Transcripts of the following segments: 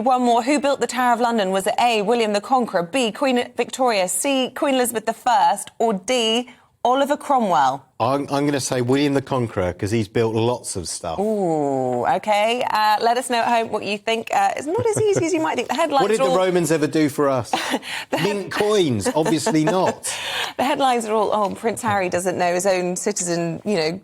One more. Who built the Tower of London? Was it A, William the Conqueror, B, Queen Victoria, C, Queen Elizabeth I, or D, Oliver Cromwell? I'm going to say William the Conqueror, because he's built lots of stuff. Ooh, OK. Let us know at home what you think. It's not as easy as you might think. The headlines What did the Romans ever do for us? Mint coins? Obviously not. The headlines are all, oh, Prince Harry doesn't know his own citizen,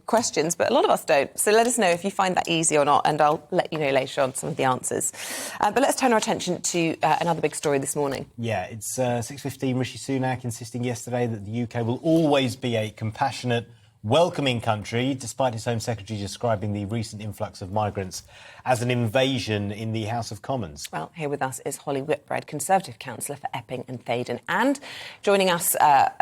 questions, but a lot of us don't. So let us know if you find that easy or not, and I'll let you know later on some of the answers. But let's turn our attention to another big story this morning. Yeah, it's 6:15. Rishi Sunak insisting yesterday that the UK will always be a compassionate, welcoming country, despite his Home Secretary describing the recent influx of migrants as an invasion in the House of Commons. Well, here with us is Holly Whitbread, Conservative Councillor for Epping and Thaydon. And joining us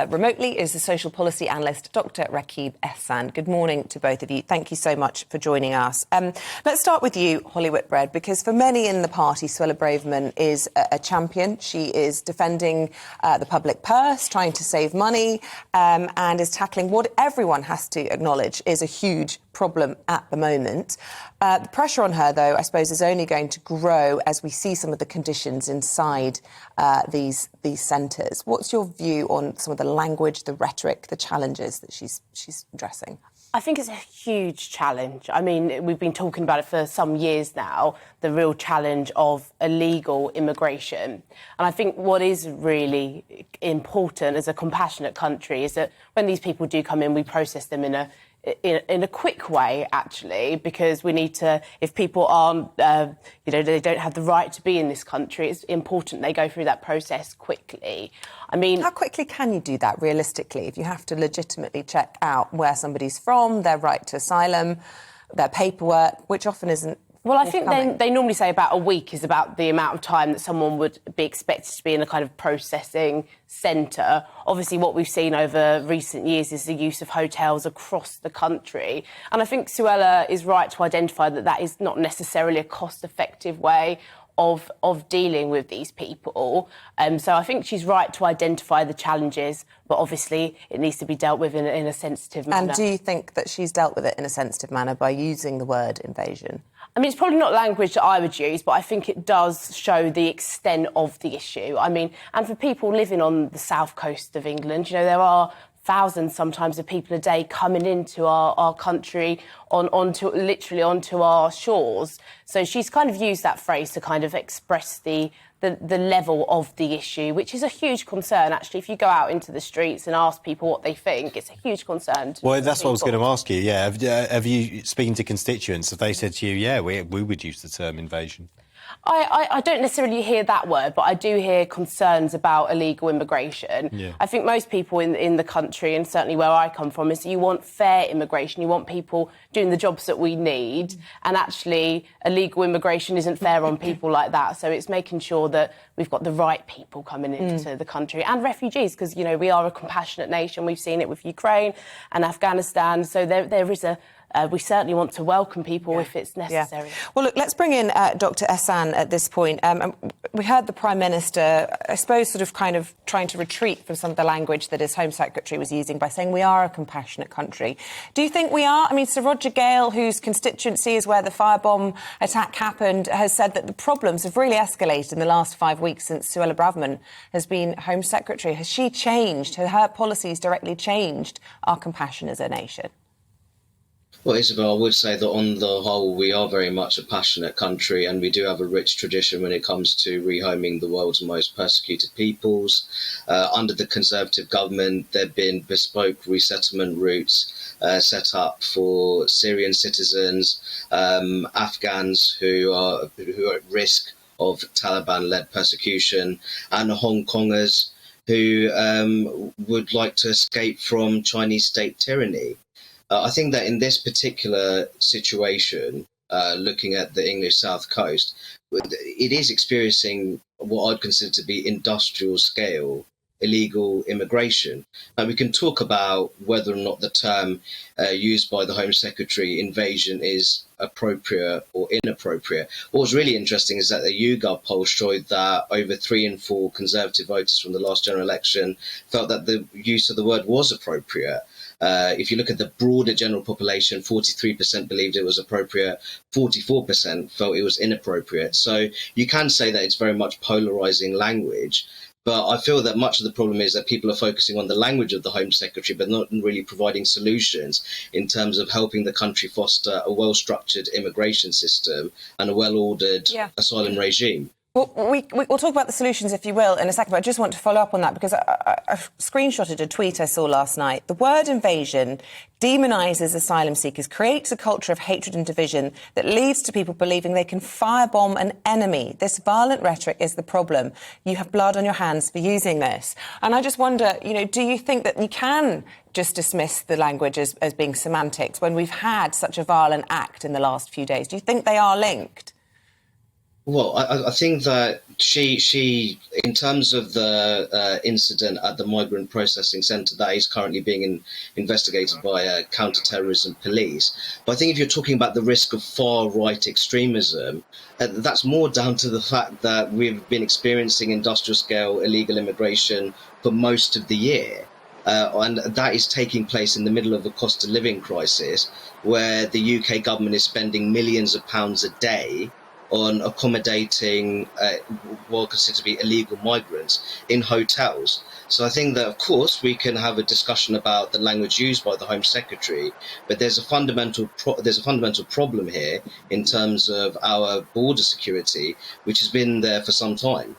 remotely is the social policy analyst, Dr Rakib Ehsan. Good morning to both of you. Thank you so much for joining us. Let's start with you, Holly Whitbread, because for many in the party, Suella Braverman is a champion. She is defending the public purse, trying to save money, and is tackling what everyone has to acknowledge is a huge problem at the moment. The pressure on her, though, I suppose, is only going to grow as we see some of the conditions inside these centres. What's your view on some of the language, the rhetoric, the challenges that she's addressing? I think it's a huge challenge. I mean, we've been talking about it for some years now, the real challenge of illegal immigration. And I think what is really important as a compassionate country is that when these people do come in, we process them in a quick way, actually, because we need to, if people aren't, they don't have the right to be in this country, it's important they go through that process quickly. I mean, how quickly can you do that realistically if you have to legitimately check out where somebody's from, their right to asylum, their paperwork, which often isn't? Well, I think they normally say about a week is about the amount of time that someone would be expected to be in a kind of processing centre. Obviously, what we've seen over recent years is the use of hotels across the country. And I think Suella is right to identify that that is not necessarily a cost-effective way of dealing with these people. So I think she's right to identify the challenges, but obviously it needs to be dealt with in a sensitive manner. And do you think that she's dealt with it in a sensitive manner by using the word invasion? I mean, it's probably not language that I would use, but I think it does show the extent of the issue. I mean, and for people living on the south coast of England, there are thousands sometimes of people a day coming into our country onto our shores. So she's kind of used that phrase to kind of express the level of the issue, which is a huge concern, actually. If you go out into the streets and ask people what they think, it's a huge concern. Well, that's what I was going to ask you, yeah. Have you, speaking to constituents, have they said to you, yeah, we would use the term invasion? I don't necessarily hear that word, but I do hear concerns about illegal immigration. Yeah. I think most people in the country, and certainly where I come from, is you want fair immigration. You want people doing the jobs that we need. And actually, illegal immigration isn't fair on people like that. So it's making sure that we've got the right people coming into the country, and refugees, because, we are a compassionate nation. We've seen it with Ukraine and Afghanistan. So there is we certainly want to welcome people if it's necessary. Yeah. Well, look, let's bring in Dr Ehsan at this point. We heard the Prime Minister, I suppose, sort of kind of trying to retreat from some of the language that his Home Secretary was using by saying we are a compassionate country. Do you think we are? I mean, Sir Roger Gale, whose constituency is where the firebomb attack happened, has said that the problems have really escalated in the last 5 weeks since Suella Braverman has been Home Secretary. Has she changed? Have her policies directly changed our compassion as a nation? Well, Isabel, I would say that on the whole, we are very much a passionate country, and we do have a rich tradition when it comes to rehoming the world's most persecuted peoples. Under the Conservative government, there have been bespoke resettlement routes set up for Syrian citizens, Afghans who are at risk of Taliban-led persecution, and Hong Kongers who would like to escape from Chinese state tyranny. I think that in this particular situation, looking at the English South Coast, it is experiencing what I'd consider to be industrial scale illegal immigration. Now, we can talk about whether or not the term used by the Home Secretary, invasion, is appropriate or inappropriate. What was really interesting is that the YouGov poll showed that over 3 in 4 Conservative voters from the last general election felt that the use of the word was appropriate. If you look at the broader general population, 43% believed it was appropriate, 44% felt it was inappropriate. So you can say that it's very much polarizing language. But I feel that much of the problem is that people are focusing on the language of the Home Secretary, but not really providing solutions in terms of helping the country foster a well-structured immigration system and a well-ordered asylum regime. Well, we'll talk about the solutions, if you will, in a second, but I just want to follow up on that because I screenshotted a tweet I saw last night. The word invasion demonises asylum seekers, creates a culture of hatred and division that leads to people believing they can firebomb an enemy. This violent rhetoric is the problem. You have blood on your hands for using this. And I just wonder, do you think that you can just dismiss the language as being semantics when we've had such a violent act in the last few days? Do you think they are linked? Well, I think that she, in terms of the incident at the migrant processing centre, that is currently being investigated by counter-terrorism police. But I think if you're talking about the risk of far-right extremism, that's more down to the fact that we've been experiencing industrial-scale illegal immigration for most of the year. And that is taking place in the middle of a cost of living crisis where the UK government is spending millions of pounds a day on accommodating what are considered to be illegal migrants in hotels. So I think that, of course, we can have a discussion about the language used by the Home Secretary, but there's a fundamental problem here in terms of our border security, which has been there for some time.